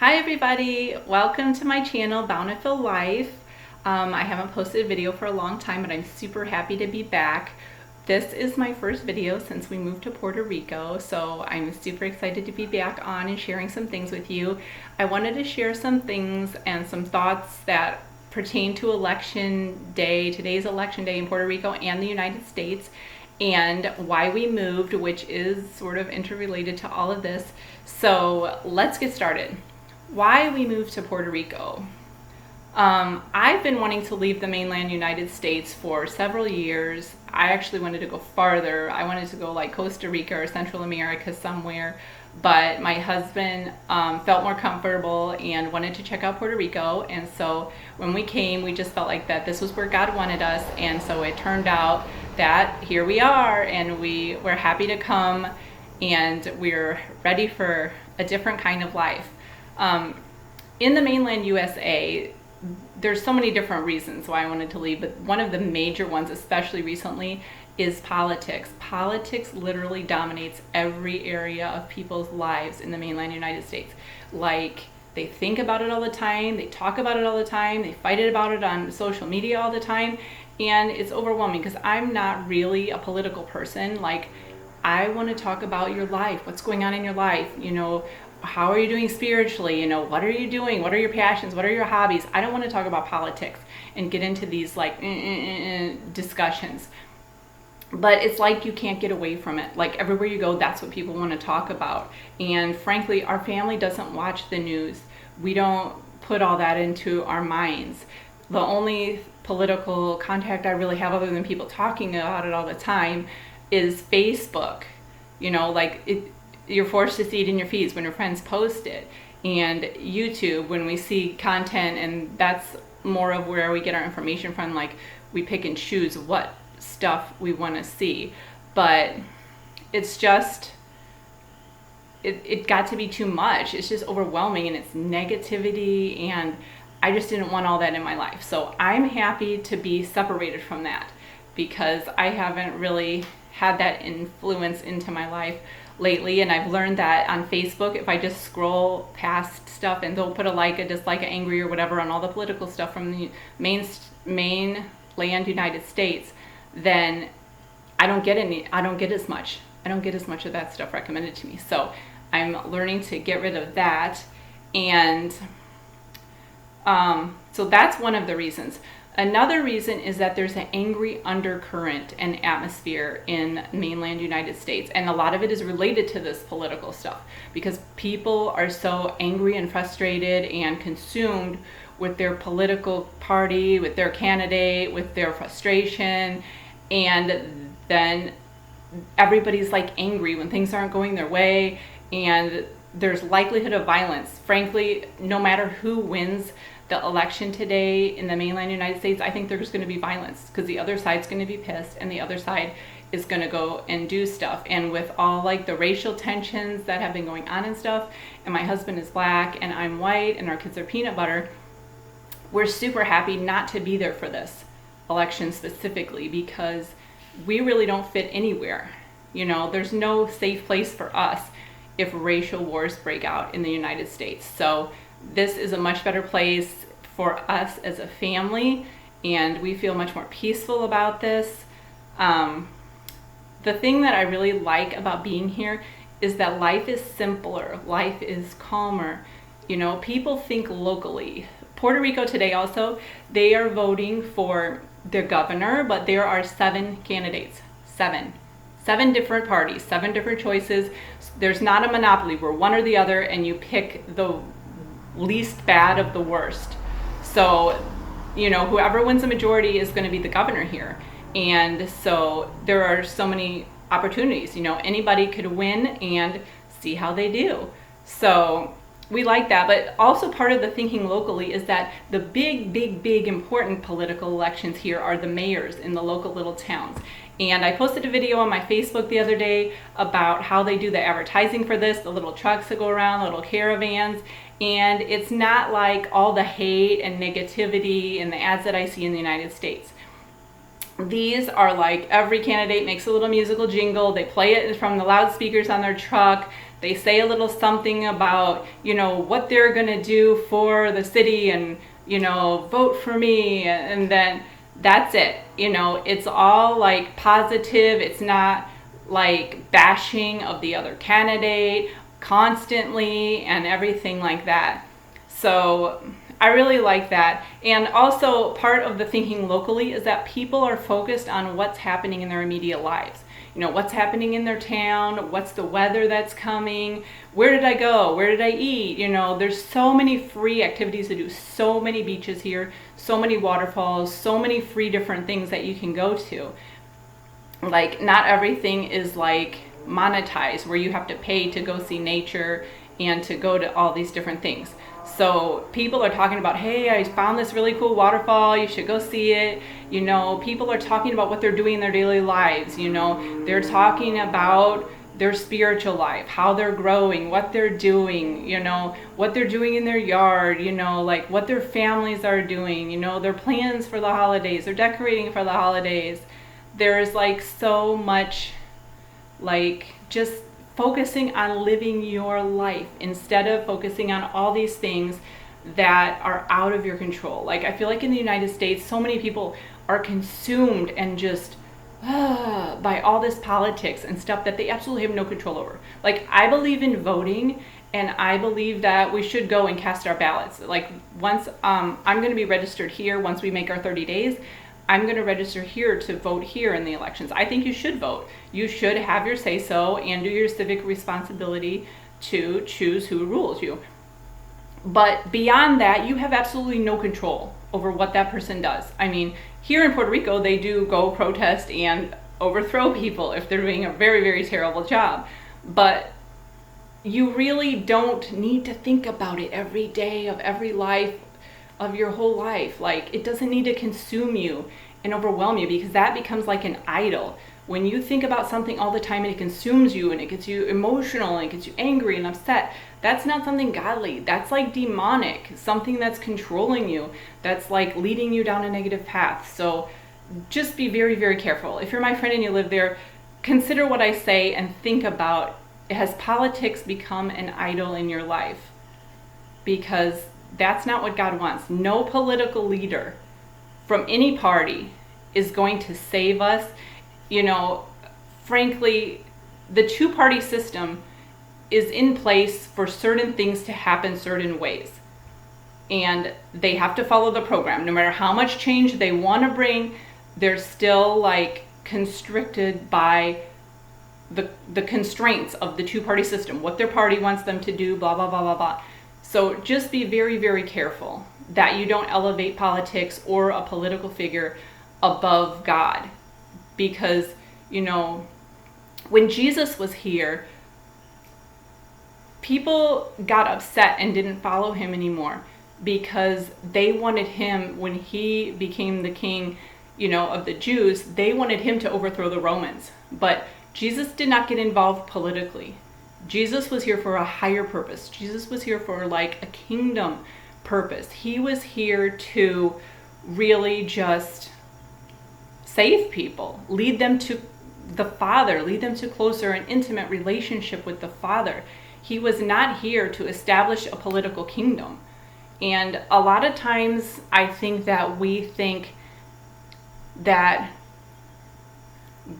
Hi everybody, welcome to my channel, Bountiful Life. I haven't posted a video for a long time, but I'm super happy to be back. This is my first video since we moved to Puerto Rico, so I'm super excited to be back on and sharing some things with you. I wanted to share some things and some thoughts that pertain to election day. Today's election day in Puerto Rico and the United States, and why we moved, which is sort of interrelated to all of this. So let's get started. Why we moved to Puerto Rico. I've been wanting to leave the mainland United States for several years. I actually wanted to go farther. I wanted to go like Costa Rica or Central America somewhere, but my husband felt more comfortable and wanted to check out Puerto Rico. And so when we came, we just felt like that this was where God wanted us. And so it turned out that here we are, and we were happy to come, and we're ready for a different kind of life. In the mainland USA, there's so many different reasons why I wanted to leave, but one of the major ones, especially recently, is politics. Politics literally dominates every area of people's lives in the mainland United States. Like, they think about it all the time, they talk about it all the time, they fight about it on social media all the time, and it's overwhelming because I'm not really a political person. Like, I want to talk about your life, what's going on in your life, how are you doing spiritually? What are you doing? What are your passions? What are your hobbies? I don't want to talk about politics and get into these like discussions. But it's like you can't get away from it. Like everywhere you go, that's what people want to talk about. And frankly, our family doesn't watch the news. We don't put all that into our minds. The only political contact I really have, other than people talking about it all the time, is Facebook. You're forced to see it in your feeds when your friends post it, and YouTube when we see content, and that's more of where we get our information from. Like, we pick and choose what stuff we want to see, but it's just it got to be too much. It's just overwhelming, and it's negativity, and I just didn't want all that in my life. So I'm happy to be separated from that, because I haven't really had that influence into my life lately. And I've learned that on Facebook, if I just scroll past stuff and don't put a like, a dislike, a angry, or whatever on all the political stuff from the mainland United States, then I don't get as much of that stuff recommended to me. So I'm learning to get rid of that. And so that's one of the reasons. Another reason is that there's an angry undercurrent and atmosphere in mainland United States, and a lot of it is related to this political stuff, because people are so angry and frustrated and consumed with their political party, with their candidate, with their frustration, and then everybody's like angry when things aren't going their way, and there's likelihood of violence. Frankly, no matter who wins the election today in the mainland United States, I think there's going to be violence, because the other side's going to be pissed and the other side is going to go and do stuff. And with all like the racial tensions that have been going on and stuff, and my husband is black and I'm white and our kids are peanut butter, we're super happy not to be there for this election specifically, because we really don't fit anywhere. There's no safe place for us if racial wars break out in the United States. So this is a much better place for us as a family, and we feel much more peaceful about this. The thing that I really like about being here is that life is simpler, life is calmer. People think locally. Puerto Rico today also, they are voting for their governor, but there are 7 candidates. Seven different parties, 7 different choices. There's not a monopoly where one or the other, and you pick the least bad of the worst. So, whoever wins the majority is going to be the governor here. And so there are so many opportunities. Anybody could win, and see how they do. So we like that. But also part of the thinking locally is that the big important political elections here are the mayors in the local little towns. And I posted a video on my Facebook the other day about how they do the advertising for this, the little trucks that go around, little caravans. And it's not like all the hate and negativity and the ads that I see in the United States. These are like, every candidate makes a little musical jingle, they play it from the loudspeakers on their truck, they say a little something about, what they're going to do for the city and, vote for me. And then that's it. It's all like positive. It's not like bashing of the other candidate constantly and everything like that. So I really like that. And also part of the thinking locally is that people are focused on what's happening in their immediate lives. What's happening in their town, what's the weather that's coming, where did I go, where did I eat? There's so many free activities to do, so many beaches here, so many waterfalls, so many free different things that you can go to. Like, not everything is like monetized where you have to pay to go see nature and to go to all these different things. So people are talking about, hey, I found this really cool waterfall, you should go see it. People are talking about what they're doing in their daily lives. They're talking about their spiritual life, how they're growing, what they're doing, what they're doing in their yard, like what their families are doing, their plans for the holidays, they're decorating for the holidays. There's like so much, like, just focusing on living your life instead of focusing on all these things that are out of your control. Like, I feel like in the United States, so many people are consumed and just by all this politics and stuff that they absolutely have no control over. Like, I believe in voting, and I believe that we should go and cast our ballots. Like, once I'm going to be registered here, once we make our 30 days, I'm going to register here to vote here in the elections. I think you should vote. You should have your say-so and do your civic responsibility to choose who rules you. But beyond that, you have absolutely no control over what that person does. I mean, here in Puerto Rico, they do go protest and overthrow people if they're doing a very, very terrible job. But you really don't need to think about it every day of every life of your whole life. Like, it doesn't need to consume you and overwhelm you, because that becomes like an idol. When you think about something all the time and it consumes you and it gets you emotional and it gets you angry and upset, that's not something godly. That's like demonic, something that's controlling you, that's like leading you down a negative path. So just be very, very careful. If you're my friend and you live there, consider what I say and think about, has politics become an idol in your life? Because that's not what God wants. No political leader from any party is going to save us. Frankly, the two-party system is in place for certain things to happen certain ways. And they have to follow the program. No matter how much change they want to bring, they're still like constricted by the constraints of the two-party system, what their party wants them to do, blah, blah, blah, blah, blah. So just be very, very careful that you don't elevate politics or a political figure above God. Because, when Jesus was here, people got upset and didn't follow him anymore because they wanted him, when he became the king, of the Jews, they wanted him to overthrow the Romans. But Jesus did not get involved politically. Jesus was here for a higher purpose. Jesus was here for like a kingdom purpose. He was here to really just save people, lead them to the Father, lead them to closer and intimate relationship with the Father. He was not here to establish a political kingdom. And a lot of times I think that we think that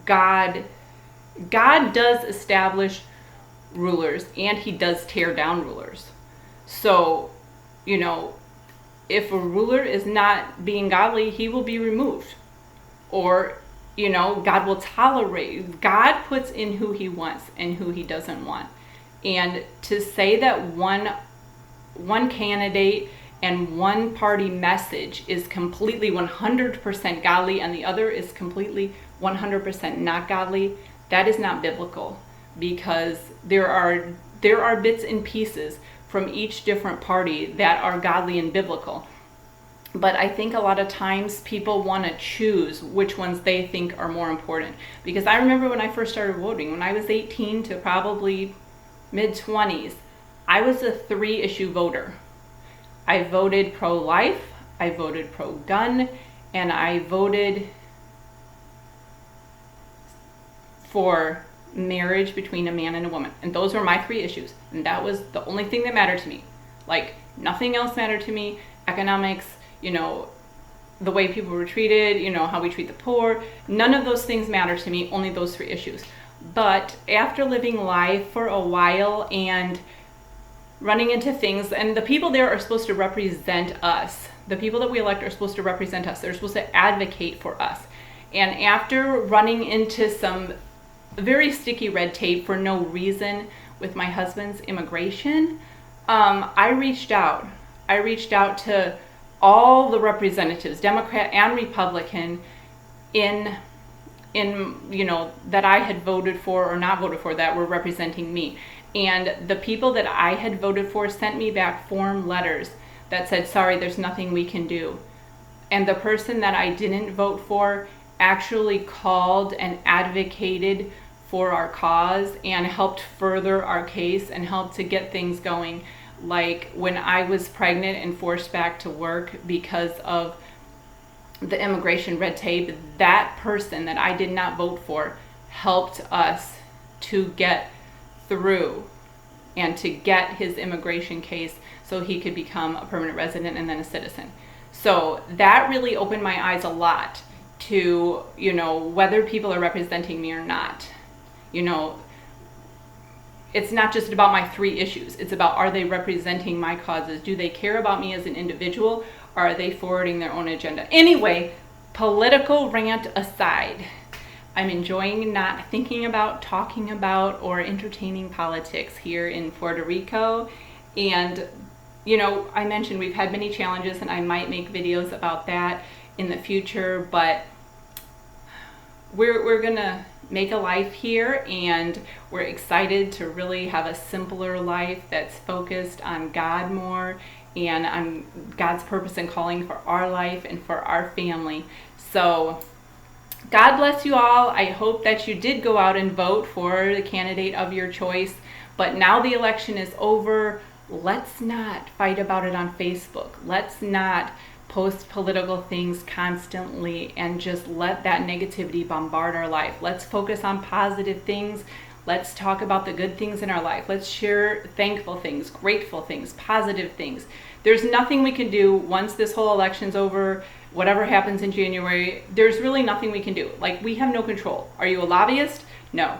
God does establish rulers and he does tear down rulers. So, if a ruler is not being godly, he will be removed. Or, God will tolerate. God puts in who he wants and who he doesn't want. And to say that one candidate and one party message is completely 100% godly and the other is completely 100% not godly, that is not biblical. Because there are bits and pieces from each different party that are godly and biblical. But I think a lot of times people want to choose which ones they think are more important. Because I remember when I first started voting, when I was 18 to probably mid-20s, I was a 3-issue voter. I voted pro-life, I voted pro-gun, and I voted for marriage between a man and a woman. And those were my 3 issues. And that was the only thing that mattered to me. Like, nothing else mattered to me. Economics, the way people were treated, how we treat the poor. None of those things matter to me, only those 3 issues. But after living life for a while and running into things, and the people there are supposed to represent us. The people that we elect are supposed to represent us. They're supposed to advocate for us. And after running into some very sticky red tape for no reason with my husband's immigration, I reached out. I reached out to all the representatives, Democrat and Republican, in that I had voted for or not voted for, that were representing me. And the people that I had voted for sent me back form letters that said, sorry, there's nothing we can do. And the person that I didn't vote for actually called and advocated for our cause and helped further our case and helped to get things going. Like when I was pregnant and forced back to work because of the immigration red tape, that person that I did not vote for helped us to get through and to get his immigration case so he could become a permanent resident and then a citizen. So that really opened my eyes a lot to, whether people are representing me or not. It's not just about my 3 issues. It's about, are they representing my causes? Do they care about me as an individual? Or are they forwarding their own agenda? Anyway, political rant aside, I'm enjoying not thinking about, talking about, or entertaining politics here in Puerto Rico. And, I mentioned we've had many challenges, and I might make videos about that in the future, but we're gonna make a life here, and we're excited to really have a simpler life that's focused on God more and on God's purpose and calling for our life and for our family. So God bless you all. I hope that you did go out and vote for the candidate of your choice. But now the election is over. Let's not fight about it on Facebook. Let's not post political things constantly and just let that negativity bombard our life. Let's focus on positive things. Let's talk about the good things in our life. Let's share thankful things, grateful things, positive things. There's nothing we can do once this whole election's over, whatever happens in January, there's really nothing we can do. Like, we have no control. Are you a lobbyist? No.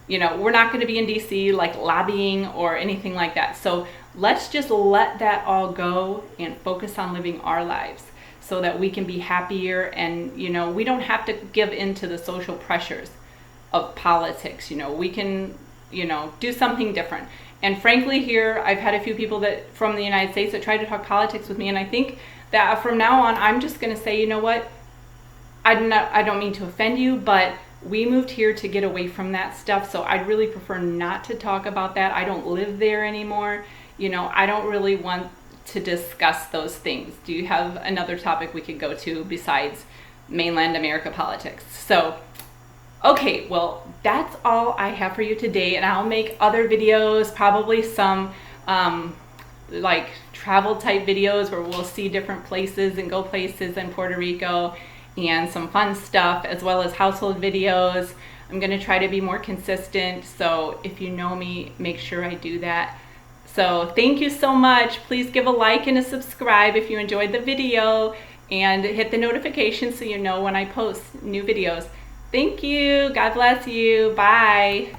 We're not going to be in DC like lobbying or anything like that. So let's just let that all go and focus on living our lives so that we can be happier. And, we don't have to give in to the social pressures of politics. We can, do something different. And frankly, here, I've had a few people from the United States that try to talk politics with me. And I think that from now on, I'm just going to say, you know what? I don't mean to offend you, but we moved here to get away from that stuff. So I'd really prefer not to talk about that. I don't live there anymore. I don't really want to discuss those things. Do you have another topic we could go to besides mainland America politics? So, okay, well, that's all I have for you today. And I'll make other videos, probably some like travel type videos where we'll see different places and go places in Puerto Rico, and some fun stuff, as well as household videos. I'm gonna try to be more consistent, so if you know me, make sure I do that. So thank you so much. Please give a like and a subscribe if you enjoyed the video, and hit the notification so you know when I post new videos. Thank you. God bless you. Bye.